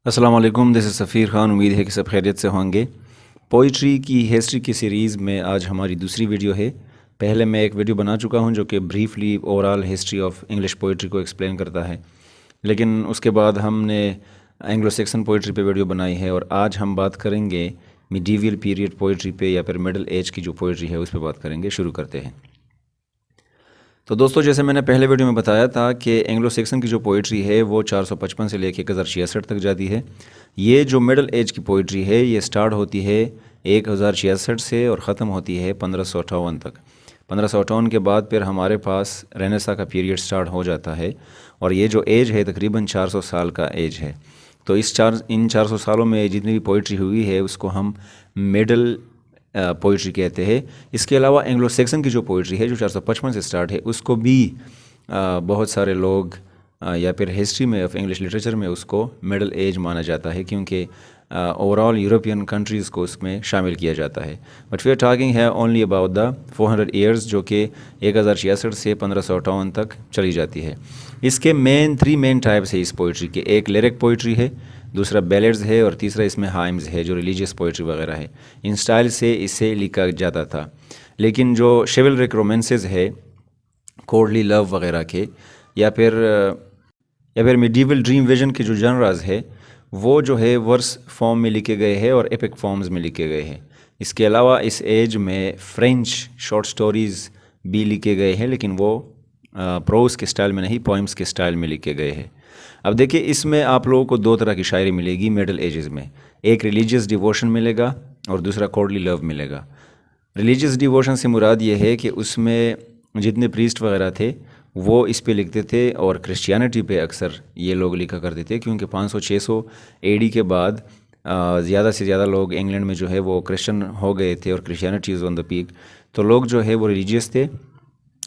السلام علیکم، دس از سفیر خان۔ امید ہے کہ سب خیریت سے ہوں گے۔ پوئٹری کی ہسٹری کی سیریز میں آج ہماری دوسری ویڈیو ہے۔ پہلے میں ایک ویڈیو بنا چکا ہوں جو کہ briefly over all history of English poetry کو ایکسپلین کرتا ہے، لیکن اس کے بعد ہم نے اینگلو سیکسن پوئٹری پہ ویڈیو بنائی ہے، اور آج ہم بات کریں گے میڈیول پیریڈ پوئٹری پہ یا پھر مڈل ایج کی جو پوئٹری ہے اس پہ بات کریں گے۔ شروع کرتے ہیں۔ تو دوستو، جیسے میں نے پہلے ویڈیو میں بتایا تھا کہ اینگلو سیکسن کی جو پوئٹری ہے وہ 455 سے لے کے 1066 تک جاتی ہے۔ یہ جو مڈل ایج کی پوئٹری ہے یہ سٹارٹ ہوتی ہے 1066 سے اور ختم ہوتی ہے 1558 تک۔ 1558 کے بعد پھر ہمارے پاس رینیسا کا پیریڈ سٹارٹ ہو جاتا ہے، اور یہ جو ایج ہے تقریباً 400 سال کا ایج ہے۔ تو ان 400 سالوں میں جتنی بھی پوئٹری ہوئی ہے اس کو ہم مڈل پوئٹری کہتے ہیں۔ اس کے علاوہ اینگلو سیکسن کی جو پوئٹری ہے جو 455 سے سٹارٹ ہے، اس کو بھی بہت سارے لوگ یا پھر ہسٹری میں آف انگلش لٹریچر میں اس کو مڈل ایج مانا جاتا ہے، کیونکہ اوور آل یورپین کنٹریز کو اس میں شامل کیا جاتا ہے۔ بٹ وی آر ٹاکنگ ہے اونلی اباؤٹ دا 400 ایئرز، جو کہ 1066 سے 1558 تک چلی جاتی ہے۔ اس کے تھری مین ٹائپس ہے اس پوئٹری کے۔ ایک لیرک پوئٹری ہے، دوسرا بیلڈز ہے، اور تیسرا اس میں ہائمز ہے جو ریلیجیس پوئٹری وغیرہ ہے۔ ان سٹائل سے اسے لکھا جاتا تھا، لیکن جو شیولرک رومانسز ہے، کوڈلی لو وغیرہ کے، یا پھر میڈیول ڈریم ویژن کے جو جنراز ہے وہ جو ہے ورس فارم میں لکھے گئے ہیں اور ایپک فارمز میں لکھے گئے ہیں۔ اس کے علاوہ اس ایج میں فرینچ شارٹ سٹوریز بھی لکھے گئے ہیں، لیکن وہ پروز کے سٹائل میں نہیں، پوئمز کے سٹائل میں لکھے گئے ہیں۔ اب دیکھیں، اس میں آپ لوگوں کو دو طرح کی شاعری ملے گی مڈل ایجز میں۔ ایک ریلیجیس ڈیووشن ملے گا اور دوسرا کوڈلی لو ملے گا۔ ریلیجیس ڈیووشن سے مراد یہ ہے کہ اس میں جتنے پریسٹ وغیرہ تھے وہ اس پہ لکھتے تھے، اور کرسچینٹی پہ اکثر یہ لوگ لکھا کرتے تھے، کیونکہ 500-600 AD کے بعد زیادہ سے زیادہ لوگ انگلینڈ میں جو ہے وہ کرسچن ہو گئے تھے، اور Christianity is on the peak. تو لوگ جو ہے وہ ریلیجیس تھے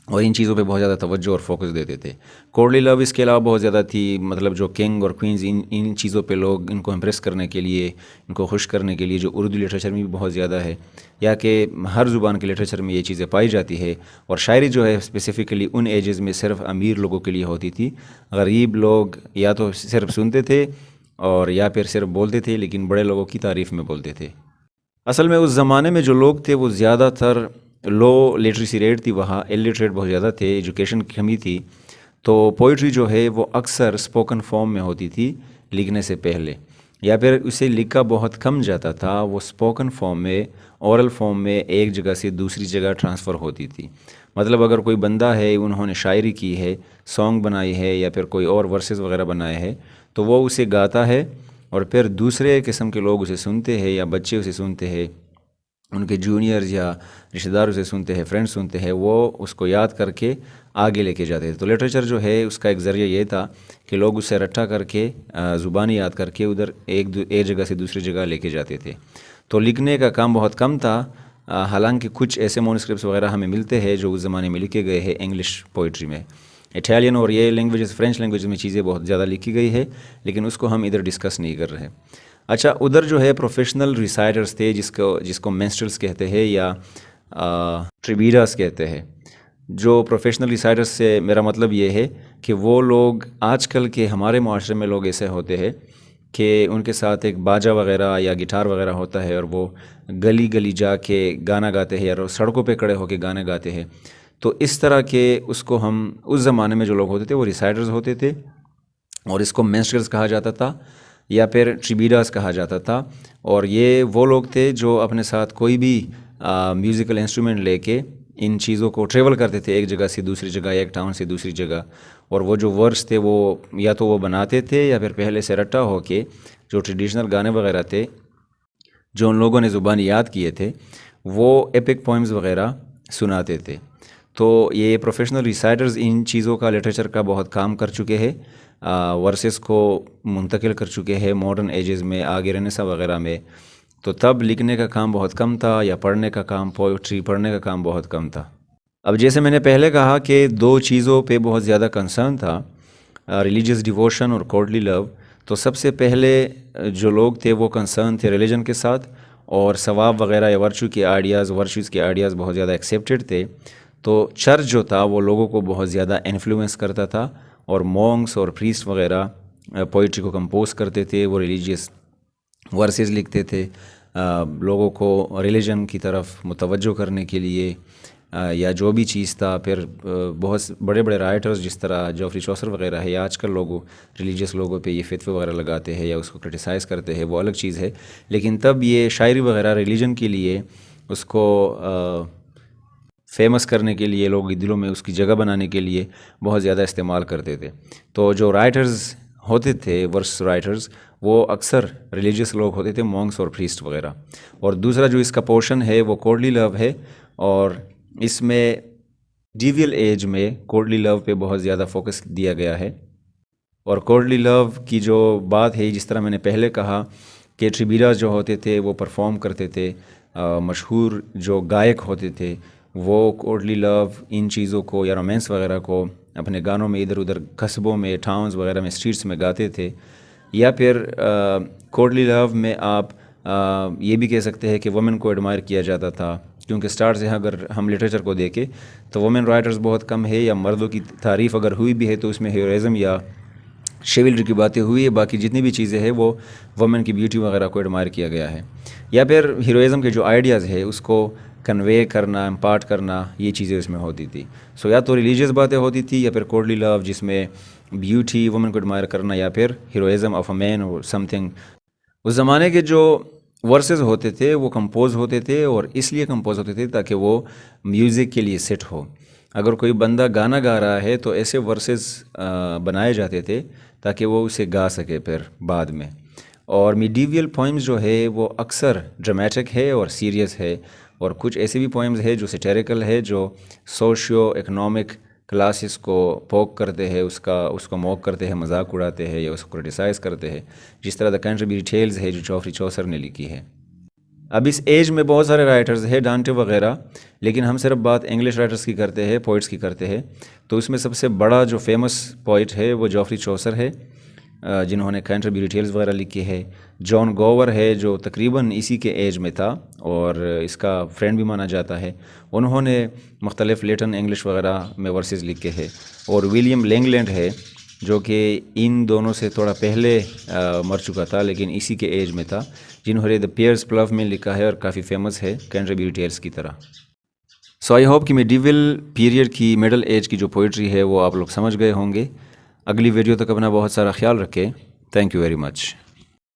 اور ان چیزوں پہ بہت زیادہ توجہ اور فوکس دیتے تھے۔ کوڈلی لو اس کے علاوہ بہت زیادہ تھی، مطلب جو کنگ اور کوئنز ان چیزوں پہ لوگ ان کو امپریس کرنے کے لیے، ان کو خوش کرنے کے لیے، جو اردو لٹریچر میں بھی بہت زیادہ ہے، یا کہ ہر زبان کے لٹریچر میں یہ چیزیں پائی جاتی ہے۔ اور شاعری جو ہے اسپیسیفکلی ان ایجز میں صرف امیر لوگوں کے لیے ہوتی تھی۔ غریب لوگ یا تو صرف سنتے تھے اور یا پھر صرف بولتے تھے، لیکن بڑے لوگوں کی تعریف میں بولتے تھے۔ اصل میں اس زمانے میں جو لوگ تھے وہ زیادہ تر لو لٹریسی ریٹ تھی، وہاں الٹریٹ بہت زیادہ تھے، ایجوکیشن کی کمی تھی۔ تو پوئٹری جو ہے وہ اکثر اسپوکن فارم میں ہوتی تھی لکھنے سے پہلے، یا پھر اسے لکھا بہت کم جاتا تھا، وہ اسپوکن فارم میں، اورل فارم میں ایک جگہ سے دوسری جگہ ٹرانسفر ہوتی تھی۔ مطلب اگر کوئی بندہ ہے، انہوں نے شاعری کی ہے، سانگ بنائی ہے، یا پھر کوئی اور ورسز وغیرہ بنائے ہیں، تو وہ اسے گاتا ہے، اور پھر دوسرے قسم کے لوگ اسے سنتے ہیں، یا بچے اسے سنتے ہیں، ان کے جونیئرز یا رشتہ دار اسے سنتے ہیں، فرینڈ سنتے ہیں، وہ اس کو یاد کر کے آگے لے کے جاتے تھے۔ تو لٹریچر جو ہے اس کا ایک ذریعہ یہ تھا کہ لوگ اسے رٹا کر کے، زبانی یاد کر کے ادھر ایک جگہ سے دوسری جگہ لے کے جاتے تھے۔ تو لکھنے کا کام بہت کم تھا، حالانکہ کچھ ایسے مونوسکرپٹس وغیرہ ہمیں ملتے ہیں جو اس زمانے میں لکھے گئے ہیں انگلش پوئٹری میں۔ اٹیلین اور یہ لینگویجز، فرینچ لینگویج میں چیزیں بہت زیادہ لکھی گئی ہے، لیکن اس کو ہم ادھر ڈسکس نہیں کر رہے۔ اچھا، ادھر جو ہے پروفیشنل ریسائٹرز تھے، جس کو مینسٹرلز کہتے ہیں یا ٹریبیڈاس کہتے ہیں۔ جو پروفیشنل ریسائٹرز سے میرا مطلب یہ ہے کہ وہ لوگ آج کل کے ہمارے معاشرے میں لوگ ایسے ہوتے ہیں کہ ان کے ساتھ ایک باجا وغیرہ یا گٹار وغیرہ ہوتا ہے، اور وہ گلی گلی جا کے گانا گاتے ہیں، یا سڑکوں پہ کھڑے ہو کے گانے گاتے ہیں۔ تو اس طرح کے اس کو ہم اس زمانے میں جو لوگ ہوتے تھے وہ ریسائٹرز ہوتے تھے، اور اس کو مینسٹرلز کہا جاتا تھا یا پھر ٹریبیڈاس کہا جاتا تھا۔ اور یہ وہ لوگ تھے جو اپنے ساتھ کوئی بھی میوزیکل انسٹرومنٹ لے کے ان چیزوں کو ٹریول کرتے تھے، ایک جگہ سے دوسری جگہ، ایک ٹاؤن سے دوسری جگہ، اور وہ جو ورس تھے وہ یا تو وہ بناتے تھے یا پھر پہلے سے رٹا ہو کے جو ٹریڈیشنل گانے وغیرہ تھے جو ان لوگوں نے زبانی یاد کیے تھے، وہ ایپک پوئمز وغیرہ سناتے تھے۔ تو یہ پروفیشنل ریسائٹرز ان چیزوں کا، لٹریچر کا بہت کام کر چکے ہیں، ورسز کو منتقل کر چکے ہیں ماڈرن ایجز میں، آگے رینیسا وغیرہ میں۔ تو تب لکھنے کا کام بہت کم تھا، یا پڑھنے کا کام، پوئٹری پڑھنے کا کام بہت کم تھا۔ اب جیسے میں نے پہلے کہا کہ دو چیزوں پہ بہت زیادہ کنسرن تھا، ریلیجیس ڈیووشن اور کوڈلی لو۔ تو سب سے پہلے جو لوگ تھے وہ کنسرن تھے ریلیجن کے ساتھ، اور ثواب وغیرہ یا ورچو کے آئیڈیاز، ورچوز کے آئیڈیاز بہت زیادہ ایکسیپٹڈ تھے۔ تو چرچ جو تھا وہ لوگوں کو بہت زیادہ انفلوئنس کرتا تھا، اور مونگس اور پریسٹ وغیرہ پوئٹری کو کمپوز کرتے تھے، وہ ریلیجیس ورسز لکھتے تھے لوگوں کو ریلیجن کی طرف متوجہ کرنے کے لیے یا جو بھی چیز تھا. پھر بہت بڑے بڑے رائٹرز جس طرح جوفری چوسر وغیرہ ہے، یا آج کل لوگوں ریلیجیس لوگوں پہ یہ فتوے وغیرہ لگاتے ہیں یا اس کو کرٹیسائز کرتے ہیں، وہ الگ چیز ہے. لیکن تب یہ شاعری وغیرہ ریلیجن کے لیے اس کو فیمس کرنے کے لیے، لوگوں کے دلوں میں اس کی جگہ بنانے کے لیے بہت زیادہ استعمال کرتے تھے. تو جو رائٹرز ہوتے تھے، ورس رائٹرز، وہ اکثر ریلیجیس لوگ ہوتے تھے، مونکس اور پریسٹ وغیرہ. اور دوسرا جو اس کا پورشن ہے وہ کوڈلی لو ہے، اور اس میں ڈیویل ایج میں کوڈلی لو پہ بہت زیادہ فوکس دیا گیا ہے. اور کوڈلی لو کی جو بات ہے، جس طرح میں نے پہلے کہا کہ ٹریبیراز جو ہوتے تھے وہ پرفارم کرتے تھے، مشہور جو گائک ہوتے تھے وہ کوڈلی لو ان چیزوں کو یا رومانس وغیرہ کو اپنے گانوں میں ادھر ادھر قصبوں میں، ٹاؤنز وغیرہ میں، اسٹریٹس میں گاتے تھے. یا پھر کوڈلی لو میں آپ یہ بھی کہہ سکتے ہیں کہ وومن کو ایڈمائر کیا جاتا تھا، کیونکہ سٹارٹ سے اگر ہم لٹریچر کو دیکھیں تو وومن رائٹرز بہت کم ہے، یا مردوں کی تعریف اگر ہوئی بھی ہے تو اس میں ہیروئزم یا شیولری کی باتیں ہوئی ہے. باقی جتنی بھی چیزیں ہیں وہ وومن کی بیوٹی وغیرہ کو ایڈمائر کیا گیا ہے. یا پھر ہیروئزم کے جو آئیڈیاز ہے اس کو کنوے کرنا، امپارٹ کرنا، یہ چیزیں اس میں ہوتی تھی. سو یا تو ریلیجیس باتیں ہوتی تھی، یا پھر کوڈلی لو جس میں بیوٹی، وومن کو ایڈمائر کرنا، یا پھر ہیروئزم آف اے مین اور سم تھنگ. اس زمانے کے جو ورسز ہوتے تھے وہ کمپوز ہوتے تھے، اور اس لیے کمپوز ہوتے تھے تاکہ وہ میوزک کے لیے سیٹ ہو. اگر کوئی بندہ گانا گا رہا ہے تو ایسے ورسز بنائے جاتے تھے تاکہ وہ اسے گا سکے پھر بعد میں. اور میڈیویل پوئمز جو ہے وہ اکثر ڈرامیٹک ہے اور سیریس ہے، اور کچھ ایسے بھی پوئمز ہے جو سیٹیریکل ہے، جو سوشیو اکنامک کلاسز کو پوک کرتے ہیں، اس کو موک کرتے ہیں، مذاق اڑاتے ہیں یا اس کو کرٹیسائز کرتے ہیں، جس طرح دا کینٹربری ٹیلز ہے جو جوفری چوسر نے لکھی ہے. اب اس ایج میں بہت سارے رائٹرز ہیں، ڈانٹے وغیرہ، لیکن ہم صرف بات انگلش رائٹرز کی کرتے ہیں، پوئٹس کی کرتے ہیں. تو اس میں سب سے بڑا جو فیمس پوئٹ ہے وہ جوفری چوسر ہے، جنہوں نے کینٹربری ٹیلز وغیرہ لکھی ہے. جان گوور ہے جو تقریباً اسی کے ایج میں تھا اور اس کا فرینڈ بھی مانا جاتا ہے، انہوں نے مختلف لیٹن انگلش وغیرہ میں ورسز لکھے ہیں. اور ولیم لینگلینڈ ہے جو کہ ان دونوں سے تھوڑا پہلے مر چکا تھا لیکن اسی کے ایج میں تھا، جنہوں نے دا پیئرز پلو میں لکھا ہے اور کافی فیمس ہے کینٹربری ٹیلز کی طرح. سو آئی ہوپ کہ میڈیول پیریڈ کی، مڈل ایج کی جو پوئٹری ہے وہ آپ لوگ سمجھ گئے ہوں گے. اگلی ویڈیو تک اپنا بہت سارا خیال رکھیں. Thank you very much.